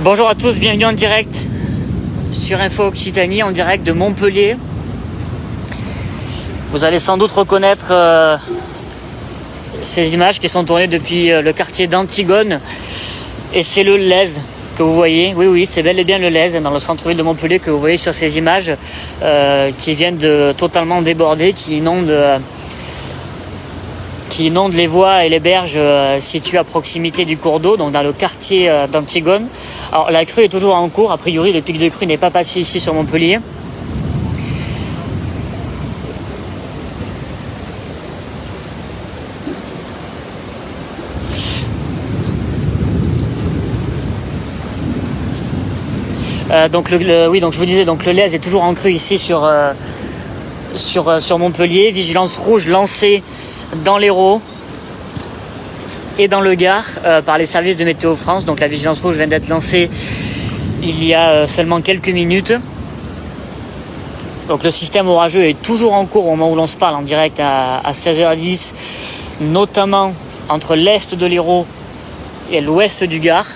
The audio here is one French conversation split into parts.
Bonjour à tous, bienvenue en direct sur Info Occitanie, en direct de Montpellier. Vous allez sans doute reconnaître ces images qui sont tournées depuis le quartier d'Antigone. Et c'est le Lez que vous voyez. Oui, c'est bel et bien le Lez dans le centre-ville de Montpellier que vous voyez sur ces images qui viennent de totalement déborder, qui inondent les voies et les berges situées à proximité du cours d'eau, donc dans le quartier d'Antigone. Alors la crue est toujours en cours, a priori le pic de crue n'est pas passé ici sur Montpellier. Donc je vous disais, donc le Lez est toujours en crue ici sur Montpellier. Vigilance rouge lancée dans l'Hérault et dans le Gard par les services de Météo France. Donc la vigilance rouge vient d'être lancée il y a seulement quelques minutes. Donc le système orageux est toujours en cours au moment où l'on se parle en direct à 16h10, notamment entre l'est de l'Hérault et l'ouest du Gard.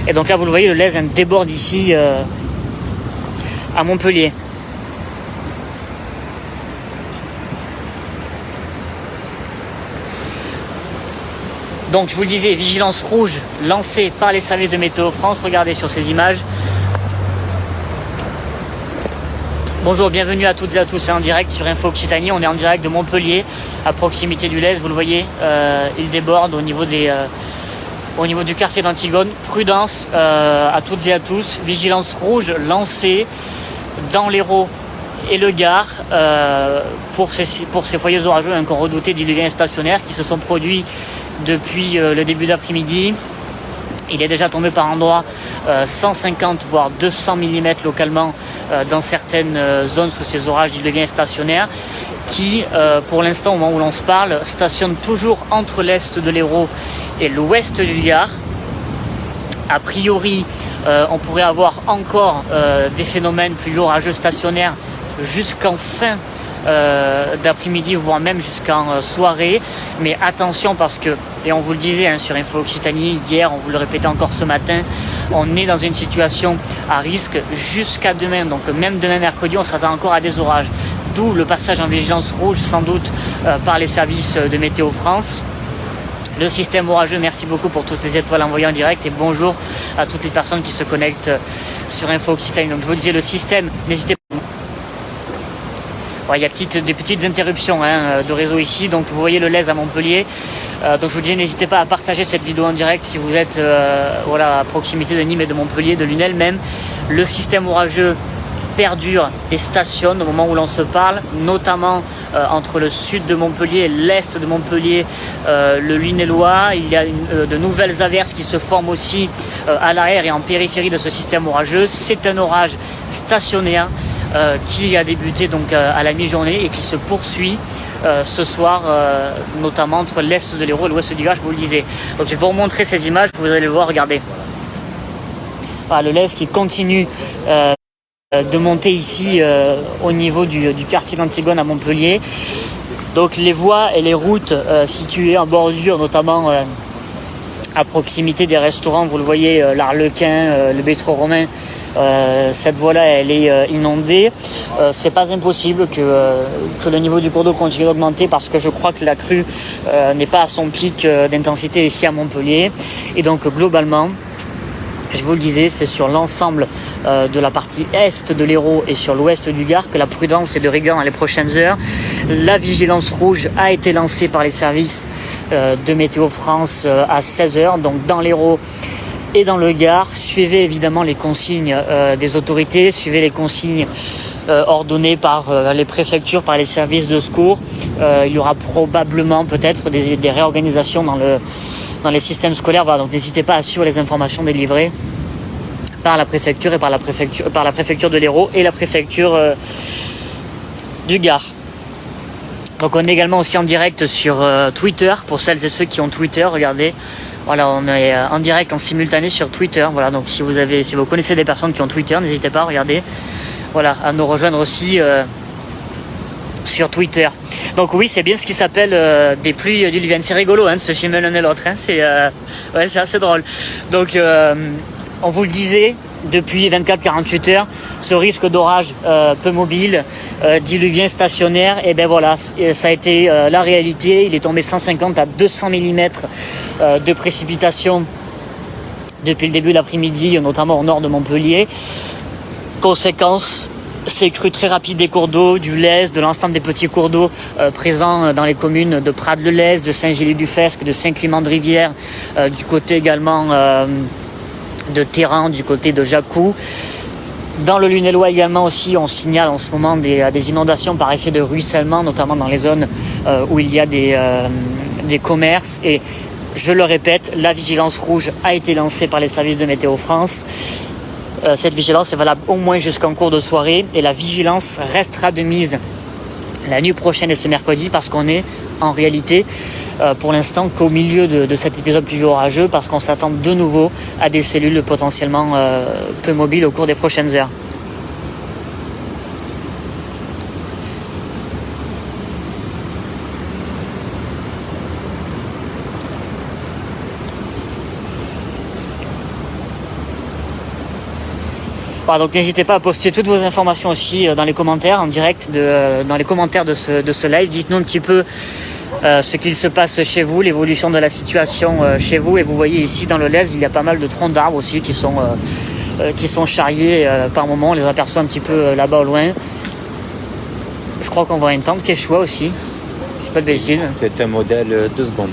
Et donc là vous le voyez, le Lez déborde ici à Montpellier. Donc je vous le disais, vigilance rouge lancée par les services de Météo France. Regardez sur ces images. Bonjour, bienvenue à toutes et à tous en direct sur Info Occitanie. On est en direct de Montpellier, à proximité du Lez. Vous le voyez, il déborde au niveau du quartier d'Antigone. Prudence à toutes et à tous. Vigilance rouge lancée dans l'Hérault et le Gard pour ces foyers orageux qu'on redoutait diluviens stationnaires qui se sont produits depuis le début d'après-midi. Il est déjà tombé par endroits 150 voire 200 mm localement dans certaines zones sous ces orages diluviens stationnaires qui, pour l'instant, au moment où l'on se parle, stationnent toujours entre l'est de l'Hérault et l'ouest du Gard. A priori, on pourrait avoir encore des phénomènes plus orageux stationnaires jusqu'en fin d'après-midi, voire même jusqu'en soirée. Mais attention parce que, et on vous le disait sur Info Occitanie hier, on vous le répétait encore ce matin, on est dans une situation à risque jusqu'à demain. Donc même demain mercredi, on s'attend encore à des orages. D'où le passage en vigilance rouge sans doute par les services de Météo France. Le système orageux, merci beaucoup pour toutes ces étoiles envoyées en direct et bonjour à toutes les personnes qui se connectent sur Info Occitanie. Donc je vous disais, le système, n'hésitez pas. Il y a des petites interruptions de réseau ici, donc vous voyez le Lez à Montpellier. Donc je vous disais, n'hésitez pas à partager cette vidéo en direct si vous êtes à proximité de Nîmes et de Montpellier, de Lunel même. Le système orageux perdure et stationne au moment où l'on se parle, notamment entre le sud de Montpellier et l'est de Montpellier, le Lunélois. Il y a de nouvelles averses qui se forment aussi à l'arrière et en périphérie de ce système orageux. C'est un orage stationnaire qui a débuté donc à la mi-journée et qui se poursuit ce soir, notamment entre l'est de l'Hérault et l'ouest du Gard, je vous le disais. Donc je vais vous remontrer ces images, vous allez le voir, regardez. Le Lez qui continue de monter ici au niveau du quartier d'Antigone à Montpellier. Donc les voies et les routes situées en bordure, notamment à proximité des restaurants, vous le voyez, l'Arlequin, le Bistrot Romain, cette voie-là, elle est inondée. C'est pas impossible que le niveau du cours d'eau continue d'augmenter parce que je crois que la crue n'est pas à son pic d'intensité ici à Montpellier. Et donc globalement, je vous le disais, c'est sur l'ensemble de la partie est de l'Hérault et sur l'ouest du Gard que la prudence est de rigueur dans les prochaines heures. La vigilance rouge a été lancée par les services de Météo France à 16h, donc dans l'Hérault et dans le Gard. Suivez évidemment les consignes des autorités, suivez les consignes ordonnées par les préfectures, par les services de secours. Il y aura probablement peut-être des réorganisations dans les systèmes scolaires. Voilà, donc n'hésitez pas à suivre les informations délivrées par la préfecture et par la préfecture de l'Hérault et la préfecture du Gard. Donc on est également aussi en direct sur Twitter pour celles et ceux qui ont Twitter. Regardez, voilà, on est en direct en simultané sur Twitter. Voilà, donc si vous connaissez des personnes qui ont Twitter, n'hésitez pas, regardez, voilà, à nous rejoindre aussi sur Twitter. Donc oui, c'est bien ce qui s'appelle des pluies diluviennes. C'est rigolo de se filmer l'un et l'autre, c'est assez drôle. Donc on vous le disait, depuis 24-48 heures, ce risque d'orage peu mobile, diluvien stationnaire, et ben voilà, ça a été la réalité. Il est tombé 150 à 200 mm de précipitations depuis le début de l'après-midi, notamment au nord de Montpellier. Conséquence, c'est crues très rapides des cours d'eau, du Lez, de l'ensemble des petits cours d'eau présents dans les communes de Prades-le-Lez, de Saint-Gilles-du-Fesque, de Saint-Clément-de-Rivière, du côté également de Terran, du côté de Jacou. Dans le Lunellois également aussi, on signale en ce moment des inondations par effet de ruissellement, notamment dans les zones où il y a des commerces. Et je le répète, la vigilance rouge a été lancée par les services de Météo France. Cette vigilance est valable au moins jusqu'en cours de soirée et la vigilance restera de mise la nuit prochaine et ce mercredi parce qu'on est en réalité pour l'instant qu'au milieu de cet épisode pluvieux orageux parce qu'on s'attend de nouveau à des cellules potentiellement peu mobiles au cours des prochaines heures. Voilà, donc n'hésitez pas à poster toutes vos informations aussi dans les commentaires, en direct, dans les commentaires de ce live. Dites-nous un petit peu ce qu'il se passe chez vous, l'évolution de la situation chez vous. Et vous voyez ici dans le Lez, il y a pas mal de troncs d'arbres aussi qui sont charriés par moment. On les aperçoit un petit peu là-bas au loin. Je crois qu'on voit une tente Quechua aussi. C'est pas de bêtises. C'est un modèle 2 secondes.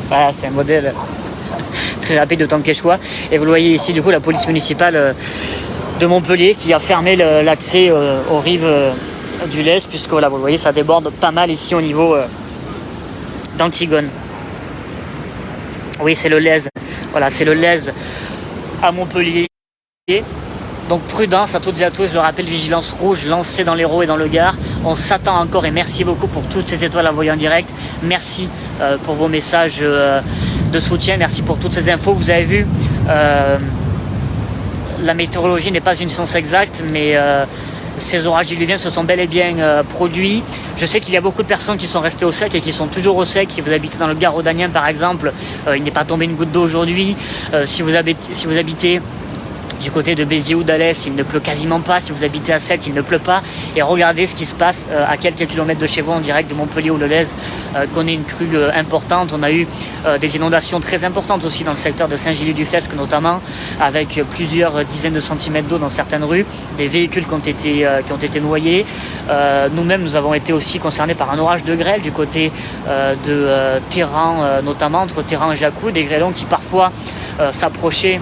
Voilà, c'est un modèle très rapide de tente Quechua. Et vous le voyez ici, du coup, la police municipale de Montpellier qui a fermé l'accès aux rives du Lez, puisque voilà, vous le voyez, ça déborde pas mal ici au niveau d'Antigone. Oui, c'est le Lez. Voilà, c'est le Lez à Montpellier. Donc prudence à toutes et à tous, je le rappelle, vigilance rouge lancée dans l'Hérault et dans le Gard. On s'attend encore et merci beaucoup pour toutes ces étoiles envoyées en direct. Merci pour vos messages de soutien, merci pour toutes ces infos. Vous avez vu, la météorologie n'est pas une science exacte, mais ces orages diluviens se sont bel et bien produits. Je sais qu'il y a beaucoup de personnes qui sont restées au sec et qui sont toujours au sec. Si vous habitez dans le Gard rhodanien par exemple, il n'est pas tombé une goutte d'eau aujourd'hui. Si vous habitez du côté de Béziers ou d'Alès, il ne pleut quasiment pas. Si vous habitez à Sète, il ne pleut pas. Et regardez ce qui se passe à quelques kilomètres de chez vous, en direct de Montpellier ou le Lez, qu'on ait une crue importante. On a eu des inondations très importantes aussi dans le secteur de Saint-Gilles-du-Fesque notamment, avec plusieurs dizaines de centimètres d'eau dans certaines rues, des véhicules qui ont été noyés. Nous-mêmes, nous avons été aussi concernés par un orage de grêle du côté de Terran, notamment entre Terran et Jacou, des grêlons qui parfois s'approchaient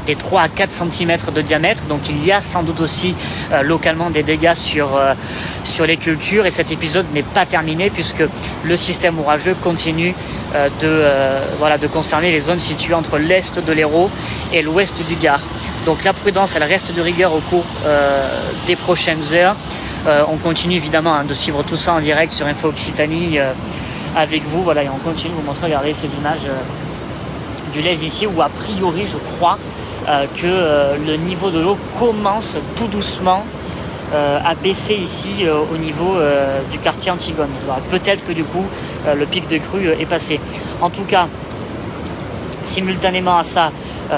des 3 à 4 cm de diamètre, donc il y a sans doute aussi localement des dégâts sur les cultures, et cet épisode n'est pas terminé puisque le système orageux continue de concerner les zones situées entre l'est de l'Hérault et l'ouest du Gard. Donc la prudence, elle reste de rigueur au cours des prochaines heures. On continue évidemment de suivre tout ça en direct sur Info Occitanie avec vous, voilà, et on continue de vous montrer, regardez ces images du Lez ici, où a priori je crois que le niveau de l'eau commence tout doucement à baisser ici au niveau du quartier Antigone. Alors, peut-être que du coup le pic de crue est passé. En tout cas, simultanément à ça,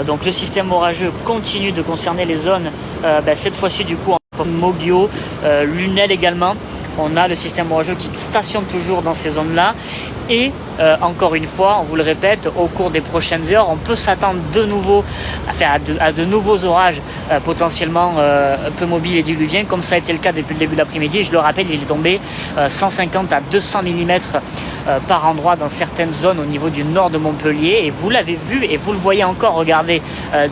donc le système orageux continue de concerner les zones, cette fois-ci du coup en Moggio, Lunel également. On a le système orageux qui stationne toujours dans ces zones-là. Et encore une fois, on vous le répète, au cours des prochaines heures, on peut s'attendre de nouveau à de nouveaux orages potentiellement peu mobiles et diluviens, comme ça a été le cas depuis le début de l'après-midi. Je le rappelle, il est tombé 150 à 200 mm par endroit dans certaines zones au niveau du nord de Montpellier. Et vous l'avez vu et vous le voyez encore, regardez,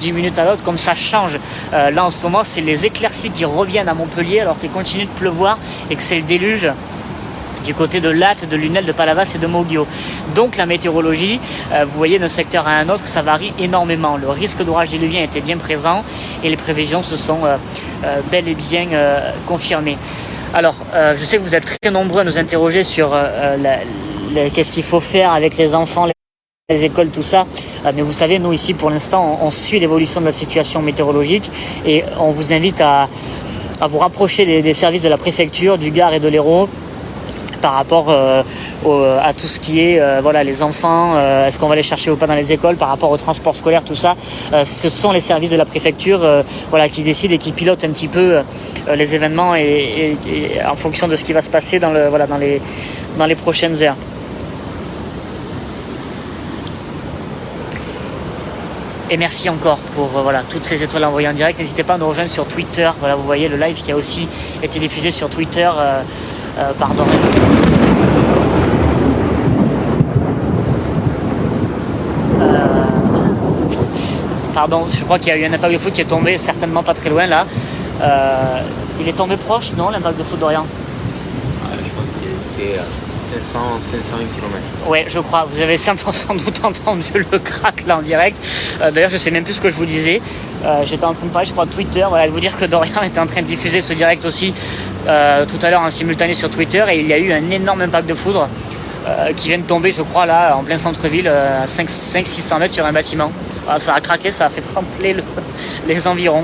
d'une minute à l'autre, comme ça change. Là, en ce moment, c'est les éclaircies qui reviennent à Montpellier alors qu'il continue de pleuvoir et que c'est le déluge du côté de Latte, de Lunel, de Palavas et de Moggio. Donc la météorologie, vous voyez, d'un secteur à un autre, ça varie énormément. Le risque d'orage diluvien était bien présent et les prévisions se sont bel et bien confirmées. Alors, je sais que vous êtes très nombreux à nous interroger sur qu'est-ce qu'il faut faire avec les enfants, les écoles, tout ça. Mais vous savez, nous ici, pour l'instant, on suit l'évolution de la situation météorologique et on vous invite à à vous rapprocher des services de la préfecture, du Gard et de l'Hérault par rapport à tout ce qui est voilà, les enfants, est-ce qu'on va les chercher ou pas dans les écoles, par rapport au transport scolaire, tout ça. Ce sont les services de la préfecture voilà, qui décident et qui pilotent un petit peu les événements et en fonction de ce qui va se passer dans les prochaines heures. Et merci encore pour voilà, toutes ces étoiles envoyées en direct. N'hésitez pas à nous rejoindre sur Twitter. Voilà, vous voyez le live qui a aussi été diffusé sur Twitter pardon. Pardon, je crois qu'il y a eu un impact de foot qui est tombé certainement pas très loin là. Il est tombé proche, non, l'impact de foot d'Orient? Je pense qu'il était 501 km. Ouais, je crois. Vous avez sans doute entendu le crack là en direct. D'ailleurs, je sais même plus ce que je vous disais. J'étais en train de parler, je crois, de Twitter. Voilà, de vous dire que Dorian était en train de diffuser ce direct aussi tout à l'heure en simultané sur Twitter. Et il y a eu un énorme impact de foudre qui vient de tomber, je crois, là, en plein centre-ville, à 500-600 mètres sur un bâtiment. Voilà, ça a craqué, ça a fait trembler les environs.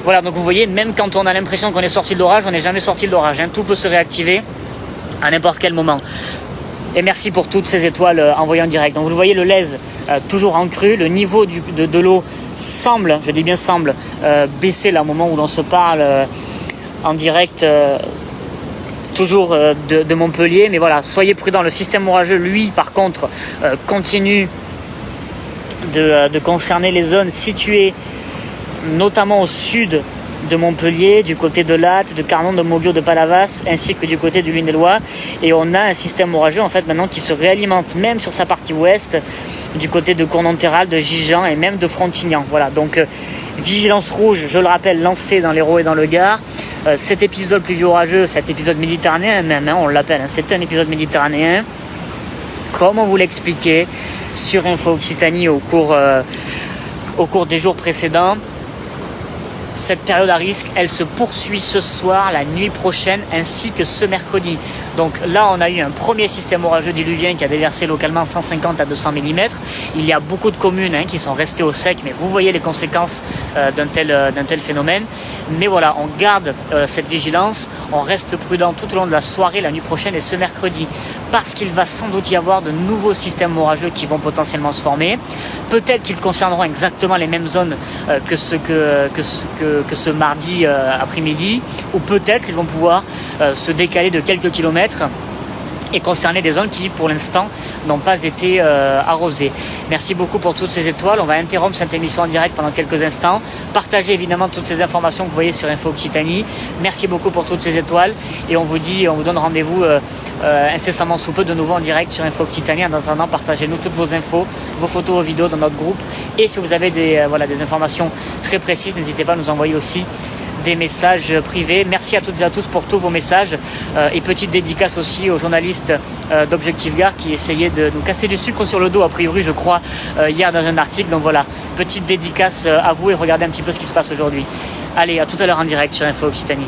Voilà, donc vous voyez, même quand on a l'impression qu'on est sorti de l'orage, on n'est jamais sorti de l'orage. Hein. Tout peut se réactiver à n'importe quel moment. Et merci pour toutes ces étoiles envoyées en direct. Donc vous le voyez, le lèse toujours en crue. Le niveau de l'eau semble, je dis bien semble, baisser là au moment où l'on se parle en direct toujours de Montpellier. Mais voilà, soyez prudents. Le système orageux, lui, par contre, continue de concerner les zones situées notamment au sud de Montpellier, du côté de Latte, de Carnon, de Mauguio, de Palavas, ainsi que du côté du Lunélois. Et on a un système orageux en fait maintenant qui se réalimente même sur sa partie ouest, du côté de Cournonterral, de Gijan et même de Frontignan. Voilà, donc vigilance rouge, je le rappelle, lancée dans l'Hérault et dans le Gard. Cet épisode pluvieux orageux, cet épisode méditerranéen même, hein, on l'appelle, hein, c'est un épisode méditerranéen. Comme on vous l'expliquait sur Info Occitanie au cours des jours précédents. Cette période à risque, elle se poursuit ce soir, la nuit prochaine, ainsi que ce mercredi. Donc là, on a eu un premier système orageux diluvien qui a déversé localement 150 à 200 mm. Il y a beaucoup de communes qui sont restées au sec, mais vous voyez les conséquences d'un tel phénomène. Mais voilà, on garde cette vigilance, on reste prudent tout au long de la soirée, la nuit prochaine et ce mercredi, parce qu'il va sans doute y avoir de nouveaux systèmes orageux qui vont potentiellement se former. Peut-être qu'ils concerneront exactement les mêmes zones que ce mardi après-midi, ou peut-être qu'ils vont pouvoir se décaler de quelques kilomètres et concerner des zones qui pour l'instant n'ont pas été arrosées. Merci beaucoup pour toutes ces étoiles. On va interrompre cette émission en direct pendant quelques instants. Partagez évidemment toutes ces informations que vous voyez sur Info Occitanie. Merci beaucoup pour toutes ces étoiles et on vous donne rendez-vous incessamment sous peu de nouveau en direct sur Info Occitanie. En attendant, partagez-nous toutes vos infos, vos photos, vos vidéos dans notre groupe. Et si vous avez des informations très précises, n'hésitez pas à nous envoyer aussi des messages privés. Merci à toutes et à tous pour tous vos messages et petite dédicace aussi aux journalistes d'Objectif Gard qui essayaient de nous casser du sucre sur le dos a priori je crois hier dans un article. Donc voilà, petite dédicace à vous et regardez un petit peu ce qui se passe aujourd'hui. Allez, à tout à l'heure en direct sur Info Occitanie.